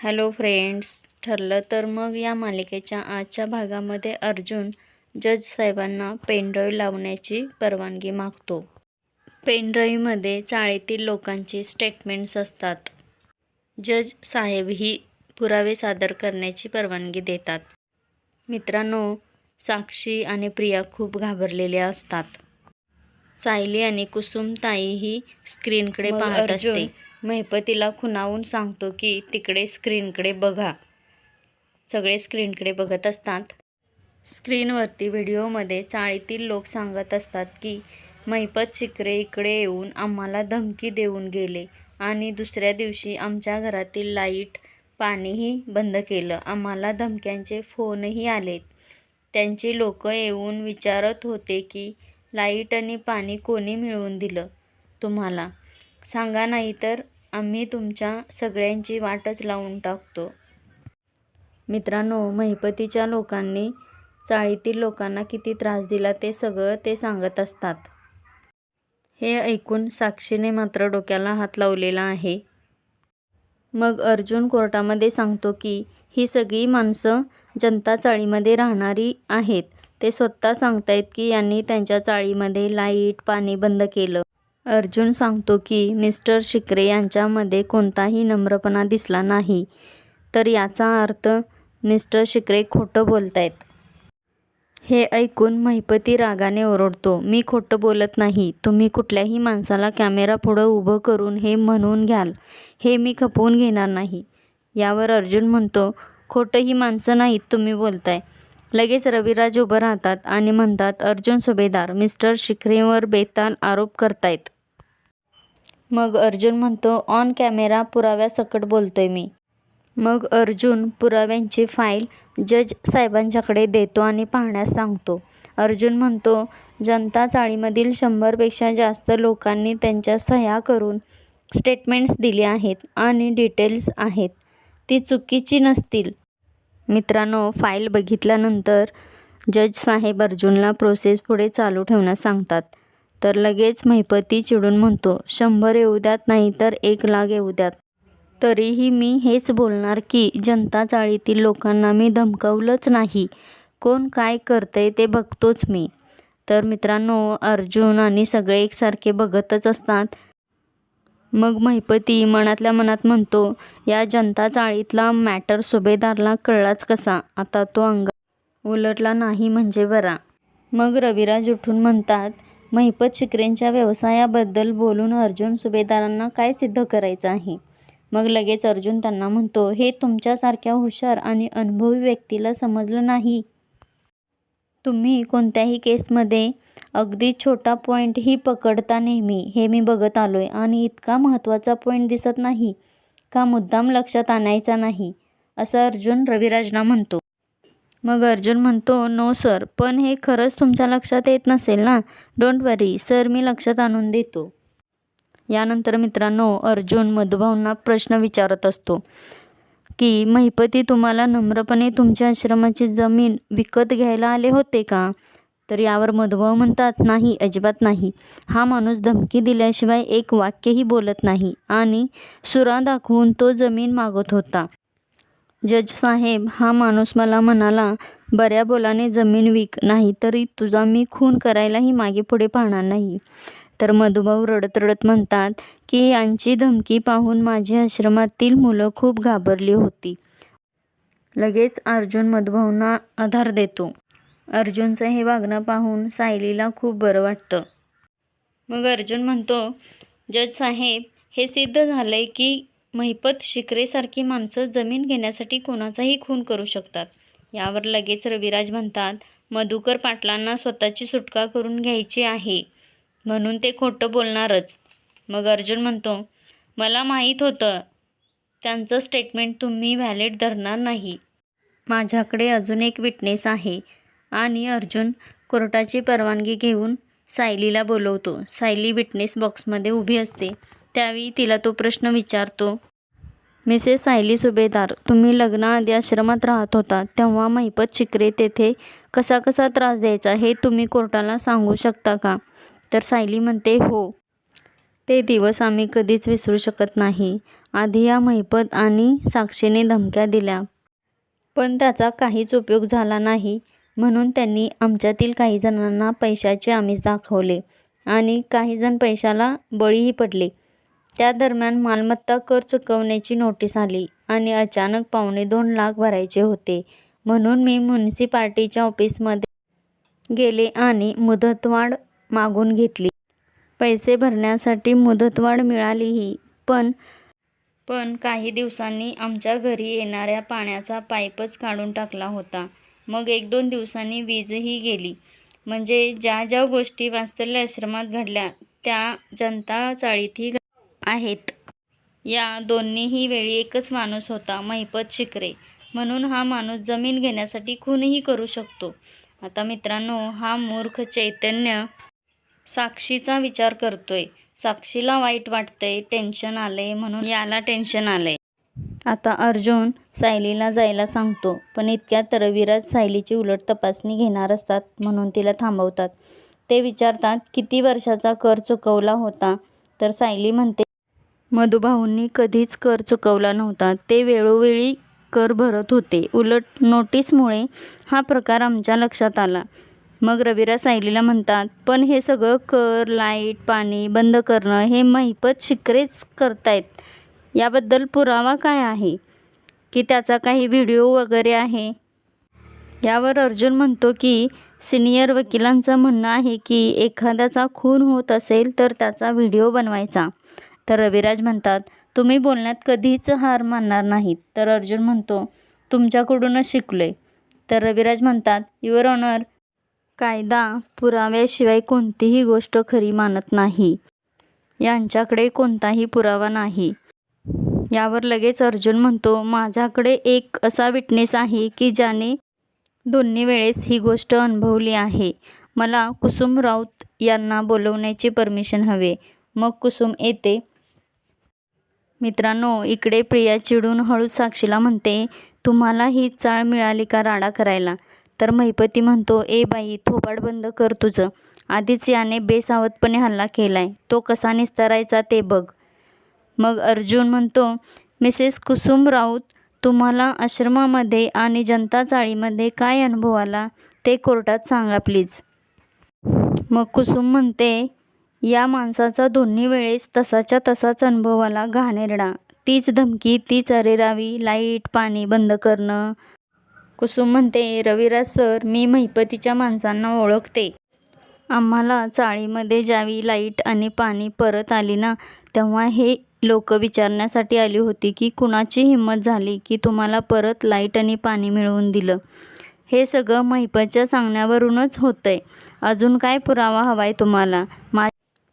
Hello friends, ठरलं तर मग या मालिकेच्या आजच्या भागामध्ये अर्जुन जज साहेबांना पेनड्राईव्ह लावण्याची परवानगी मागतो. पेनड्राईव्हमध्ये चाळीतील लोकांची स्टेटमेंट्स असतात. जज साहेबही पुरावे सादर करण्याची परवानगी देतात. मित्रांनो, साक्षी आणि प्रिया खूप घाबरलेल्या असतात. सायली आणि कुसुम ताईही स्क्रीनकडे पाहत असते. महिपतीला खुणावून सांगतो की तिकडे स्क्रीनकडे बघा. सगळे स्क्रीनकडे बघत असतात. स्क्रीनवरती व्हिडिओमध्ये चाळीतील लोक सांगत असतात की महिपत शिर्के इकडे येऊन आम्हाला धमकी देऊन गेले आणि दुसऱ्या दिवशी आमच्या घरातील लाईट पाणीही बंद केलं. आम्हाला धमक्यांचे फोनही आलेत. त्यांची लोक येऊन विचारत होते की लाईट आणि पाणी कोणी मिळवून दिलं तुम्हाला? सांगा, नाहीतर आम्ही तुमच्या सगळ्यांची वाटच लावून टाकतो. मित्रांनो, महिपतीच्या लोकांनी चाळीतील लोकांना किती त्रास दिला ते सगळं ते सांगत असतात. हे ऐकून साक्षीने मात्र डोक्याला हात लावलेला आहे. मग अर्जुन कोर्टामध्ये सांगतो की ही सगळी माणसं जनता चाळीमध्ये राहणारी आहेत. ते स्वतः सांगतायत की यांनी त्यांच्या चाळीमध्ये लाईट पाणी बंद केलं. अर्जुन सांगतो की मिस्टर शिर्के यांच्यामध्ये कोणताही नम्रपणा दिसला नाही, तर याचा अर्थ मिस्टर शिर्के खोटं बोलतायत. हे ऐकून महिपती रागाने ओरडतो, मी खोटं बोलत नाही. तुम्ही कुठल्याही माणसाला कॅमेरापुढं उभं करून हे म्हणून घ्याल, हे मी खपवून घेणार नाही. यावर अर्जुन म्हणतो, खोटं ही माणसं नाहीत तुम्ही बोलताय. लगेच रविराज उभं राहतात आणि म्हणतात, अर्जुन सुभेदार मिस्टर शिर्केंवर बेताल आरोप करतायत. मग अर्जुन म्हणतो, ऑन कॅमेरा पुराव्यासकट बोलतोय मी. मग अर्जुन पुराव्यांची फाईल जज साहेबांच्याकडे देतो आणि पाहण्यास सांगतो. अर्जुन म्हणतो, जनता चाळीमधील 100पेक्षा जास्त लोकांनी त्यांच्या सह्या करून स्टेटमेंट्स दिली आहेत आणि डिटेल्स आहेत, ती चुकीची नसतील. मित्रांनो, फाईल बघितल्यानंतर जज साहेब अर्जुनला प्रोसेस पुढे चालू ठेवण्यास सांगतात. तर लगेच महिपती चिडून म्हणतो, 100 येऊ द्यात नाही तर 1,00,000 येऊ द्यात, तरीही मी हेच बोलणार की जनता चाळीतील लोकांना मी धमकावलंच नाही. कोण काय करतंय ते बघतोच मी. तर मित्रांनो, अर्जुन आणि सगळे एकसारखे बघतच असतात. मग महिपती मनातल्या मनात म्हणतो, या जनता चाळीतला मॅटर सुभेदारला कळलाच कसा? आता तो अंगात उलटला नाही म्हणजे बरा. मग रविराज उठून म्हणतात, महिपत शिर्केंच्या व्यवसायाबद्दल बोलून अर्जुन सुभेदारांना काय सिद्ध करायचं आहे? मग लगेच अर्जुन त्यांना म्हणतो, हे तुमच्यासारख्या हुशार आणि अनुभवी व्यक्तीला समजलं नाही. तुम्ही कोणत्याही केसमध्ये अगदी छोटा पॉईंटही पकडता नेहमी, हे मी बघत आलोय. आणि इतका महत्त्वाचा पॉईंट दिसत नाही का मुद्दाम लक्षात आणायचा नाही, असं अर्जुन रविराजना म्हणतो. मग अर्जुन म्हणतो, नो सर, पण हे खरंच तुमच्या लक्षात येत नसेल ना? डोंट वरी सर, मी लक्षात आणून देतो. यानंतर मित्रांनो, अर्जुन मधुभाऊंना प्रश्न विचारत असतो की महिपती तुम्हाला नम्रपणे तुमच्या आश्रमाची जमीन विकत घ्यायला आले होते का? तर यावर मधुभाऊ म्हणतात, नाही, अजिबात नाही. हा माणूस धमकी दिल्याशिवाय एक वाक्यही बोलत नाही आणि सुरा दाखवून तो जमीन मागत होता. जज साहेब, हा माणूस मला म्हणाला, बऱ्या बोलाने जमीन विक, नाहीतरी तुझा मी खून करायलाही मागे पुढे पाहणार नाही. तर मधुभाऊ रडत रडत म्हणतात की यांची धमकी पाहून माझी आश्रमातील मुलं खूप घाबरली होती. लगेच अर्जुन मधुभाऊंना आधार देतो. अर्जुनचं हे वागणं पाहून सायलीला खूप बरं वाटतं. मग अर्जुन म्हणतो, जज साहेब, हे सिद्ध झालंय की महिपत शिर्केसारखी माणसं जमीन घेण्यासाठी कोणाचाही खून करू शकतात. यावर लगेच रविराज म्हणतात, मधुकर पाटलांना स्वतःची सुटका करून घ्यायची आहे म्हणून ते खोटं बोलणारच. मग अर्जुन म्हणतो, मला माहीत होतं त्यांचं स्टेटमेंट तुम्ही व्हॅलिड धरणार नाही. माझ्याकडे अजून एक विटनेस आहे. आणि अर्जुन कोर्टाची परवानगी घेऊन सायलीला बोलवतो. सायली विटनेस बॉक्समध्ये उभी असते. त्यावेळी तिला तो प्रश्न विचारतो, मिसेस सायली सुभेदार, तुम्ही लग्नाआधी आश्रमात राहत होता तेव्हा महिपत शिर्के तेथे कसा कसा त्रास द्यायचा हे तुम्ही कोर्टाला सांगू शकता का? तर सायली म्हणते, हो. ते दिवस आम्ही कधीच विसरू शकत नाही. आधी या महिपत आणि साक्षीने धमक्या दिल्या, पण त्याचा काहीच उपयोग झाला नाही. म्हणून त्यांनी आमच्यातील काही जणांना पैशाचे आमिष दाखवले आणि काही जण पैशाला बळीही पडले. त्या दरम्यान मालमत्ता कर चुकवण्याची नोटीस आली आणि अचानक 2.25 लाख भरायचे होते. म्हणून मी म्युनिसिपालिटीच्या ऑफिसमध्ये गेले आणि मुदतवाढ मागून घेतली. पैसे भरण्यासाठी मुदतवाढ मिळालीही, पण काही दिवसांनी आमच्या घरी येणाऱ्या पाण्याचा पाईपच काढून टाकला होता. मग 1-2 दिवसांनी वीजही गेली. म्हणजे ज्या ज्या गोष्टी वात्सल्य आश्रमात घडल्या त्या जनता चाळीतही आहेत. या दोन्हीही वेळी एकच माणूस होता, महिपत शिर्के. म्हणून हा माणूस जमीन घेण्यासाठी खूनही करू शकतो. आता मित्रांनो, हा मूर्ख चैतन्य साक्षीचा विचार करतोय. साक्षीला वाईट वाटतंय, टेन्शन आलंय, म्हणून याला टेन्शन आलंय. आता अर्जुन सायलीला जायला सांगतो, पण इतक्यात रविराज सायलीची उलट तपासणी घेणार असतात म्हणून तिला थांबवतात. ते विचारतात, किती वर्षाचा कर चुकवला होता? तर सायली म्हणते, मधुभाऊंनी कधीच कर चुकवला नव्हता. ते वेळोवेळी कर भरत होते. उलट नोटीसमुळे हा प्रकार आमच्या लक्षात आला. मग रविराज सायलीला म्हणतात, पण हे सगळं कर, लाईट, पाणी बंद करणं हे महिपत शिर्केच करतायत. याबद्दल पुरावा काय आहे? की त्याचा काही व्हिडिओ वगैरे आहे? यावर अर्जुन म्हणतो की सिनियर वकिलांचं म्हणणं आहे की एखाद्याचा खून होत असेल तर त्याचा व्हिडिओ बनवायचा. तर रविराज म्हणतात, तुम्ही बोलण्यात कधीच हार मानणार नाहीत. तर अर्जुन म्हणतो, तुमच्याकडूनच शिकलोय. तर रविराज म्हणतात, युअर ऑनर, कायदा पुराव्याशिवाय कोणतीही गोष्ट खरी मानत नाही. यांच्याकडे कोणताही पुरावा नाही. यावर लगेच अर्जुन म्हणतो, माझ्याकडे एक असा विटनेस आहे की ज्याने दोन्ही वेळेस ही गोष्ट अनुभवली आहे. मला कुसुम राऊत यांना बोलवण्याची परमिशन हवे. मग कुसुम येते. मित्रांनो, इकडे प्रिया चिडून हळूच साक्षीला म्हणते, तुम्हाला ही चाळ मिळाली का राडा करायला? तर महिपती म्हणतो, ए बाई, थोबाड बंद कर तुझं. आधीच याने बेसावधपणे हल्ला केलाय, तो कसा निस्तारायचा ते बघ. मग अर्जुन म्हणतो, मिसेस कुसुम राऊत, तुम्हाला आश्रमामध्ये आणि जनता चाळीमध्ये काय अनुभव आला ते कोर्टात सांगा प्लीज. मग कुसुम म्हणते, या माणसाचा दोन्ही वेळेस तसाच्या तसाच अनुभव आला, घाणेरडा. तीच धमकी, तीच अरेरावी, लाईट पाणी बंद करणं. कुसुम म्हणते, रविराज सर, मी महिपतीच्या माणसांना ओळखते. आम्हाला चाळीमध्ये ज्यावेळी लाईट आणि पाणी परत आली ना, तेव्हा हे लोक विचारण्यासाठी आली होती की कुणाची हिंमत झाली की तुम्हाला परत लाईट आणि पाणी मिळवून दिलं. हे सगळं महिपतच्या सांगण्यावरूनच होतंय. अजून काय पुरावा हवाय तुम्हाला?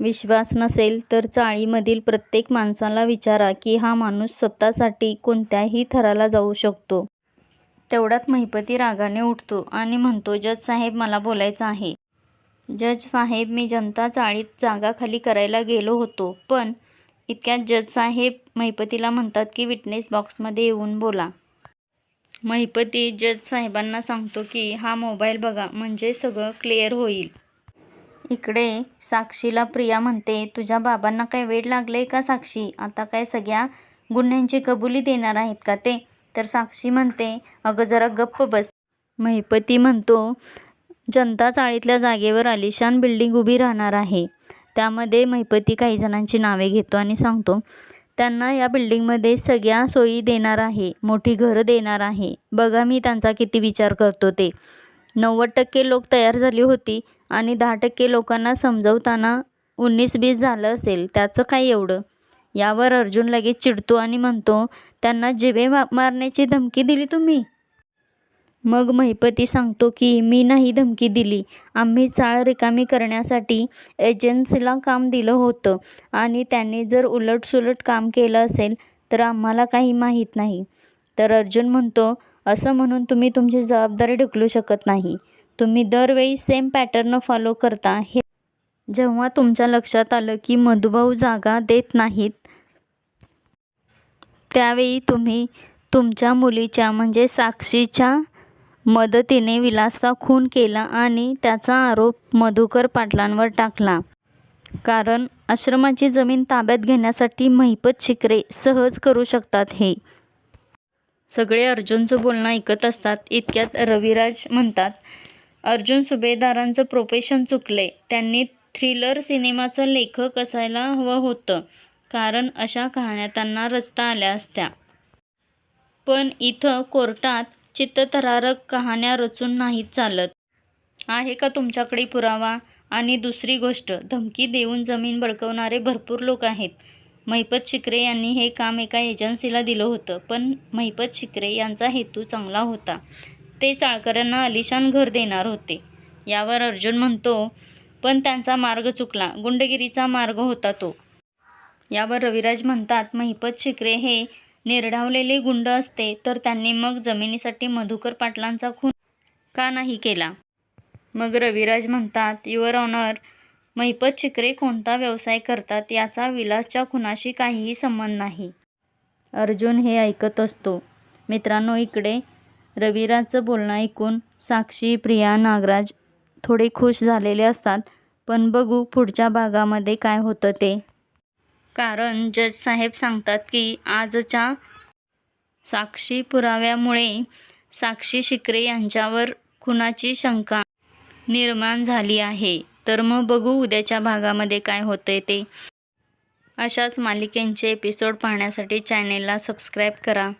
विश्वास नसेल तर चाळीमधील प्रत्येक माणसाला विचारा की हा माणूस स्वतःसाठी कोणत्याही थराला जाऊ शकतो. तेवढ्यात महिपती रागाने उठतो आणि म्हणतो, जज साहेब, मला बोलायचं आहे. जज साहेब, मी जनता चाळीत जागा खाली करायला गेलो होतो. पण इतक्यात जज साहेब महिपतीला म्हणतात की विटनेस बॉक्समध्ये येऊन बोला. महिपती जज साहेबांना सांगतो की हा मोबाईल बघा, म्हणजे सगळं क्लिअर होईल. इकडे साक्षीला प्रिया म्हणते, तुझ्या बाबांना काय वेड लागलंय का साक्षी? आता काय सगळ्या गुन्ह्यांची कबुली देणार आहेत का ते? तर साक्षी म्हणते, अगं जरा गप्प बस. महिपती म्हणतो, जनता चाळीतल्या जागेवर आलिशान बिल्डिंग उभी राहणार आहे. त्यामध्ये महिपती काही जणांची नावे घेतो आणि सांगतो, त्यांना या बिल्डिंगमध्ये सगळ्या सोयी देणार आहे, मोठी घरं देणार आहे. बघा मी त्यांचा किती विचार करतो ते. 90% लोक तयार झाली होती आणि 10% लोकांना समजवताना 19-20 झालं असेल, त्याचं काय एवढं? यावर अर्जुन लगेच चिडतो आणि म्हणतो, त्यांना जिवे मारण्याची धमकी दिली तुम्ही? मग महिपती सांगतो की मी नाही धमकी दिली. आम्ही चाळ रिकामी करण्यासाठी एजन्सीला काम दिलं होतं आणि त्यांनी जर उलटसुलट काम केलं असेल तर आम्हाला काही माहीत नाही. तर अर्जुन म्हणतो, असं म्हणून तुम्ही तुमची जबाबदारी ढकलू शकत नाही. तुम्ही दरवेळी सेम पॅटर्न फॉलो करता. हे जेव्हा तुमच्या लक्षात आलं की मधुभाऊ जागा देत नाहीत, त्यावेळी तुम्ही तुमच्या मुलीच्या म्हणजे साक्षीच्या मदतीने विलासचा खून केला आणि त्याचा आरोप मधुकर पाटलांवर टाकला. कारण आश्रमाची जमीन ताब्यात घेण्यासाठी महिपत शिकरे सहज करू शकतात हे. सगळे अर्जुनचं बोलणं ऐकत असतात. इतक्यात रविराज म्हणतात, अर्जुन सुभेदारांचं प्रोफेशन चुकले. त्यांनी थ्रिलर सिनेमाचं लेखक असायला हवं होतं, कारण अशा कहाण्या त्यांना रचता आल्या असत्या. पण इथं कोर्टात चित्तथरारक कहाण्या रचून नाहीच चालत. आहे का तुमच्याकडे पुरावा? आणि दुसरी गोष्ट, धमकी देऊन जमीन बळकावणारे भरपूर लोक आहेत. महिपत शिकरे यांनी हे काम एका एजन्सीला दिलं होतं, पण महिपत शिकरे यांचा हेतू चांगला होता. ते चाळकऱ्यांना आलिशान घर देणार होते. यावर अर्जुन म्हणतो, पण त्यांचा मार्ग चुकला, गुंडगिरीचा मार्ग होता तो. यावर रविराज म्हणतात, महिपत शिकरे हे निर्ढावलेले गुंड असते तर त्यांनी मग जमिनीसाठी मधुकर पाटलांचा खून का नाही केला? मग रविराज म्हणतात, युअर ऑनर, महिपत शिकरे कोणता व्यवसाय करतात याचा विलासच्या खुनाशी काहीही संबंध नाही. अर्जुन हे ऐकत असतो. मित्रांनो, इकडे रविराजचं बोलणं ऐकून साक्षी, प्रिया, नागराज थोडे खुश झालेले असतात. पण बघू पुढच्या भागामध्ये काय होतं ते. कारण जज साहेब सांगतात की आजच्या साक्षी पुराव्यामुळे साक्षी शिकरे यांच्यावर खुनाची शंका निर्माण झाली आहे. तर मग बघू उद्याच्या भागामध्ये काय होतंय ते. अशाच मालिकेंचे एपिसोड पाहण्यासाठी चॅनेलला सबस्क्राईब करा.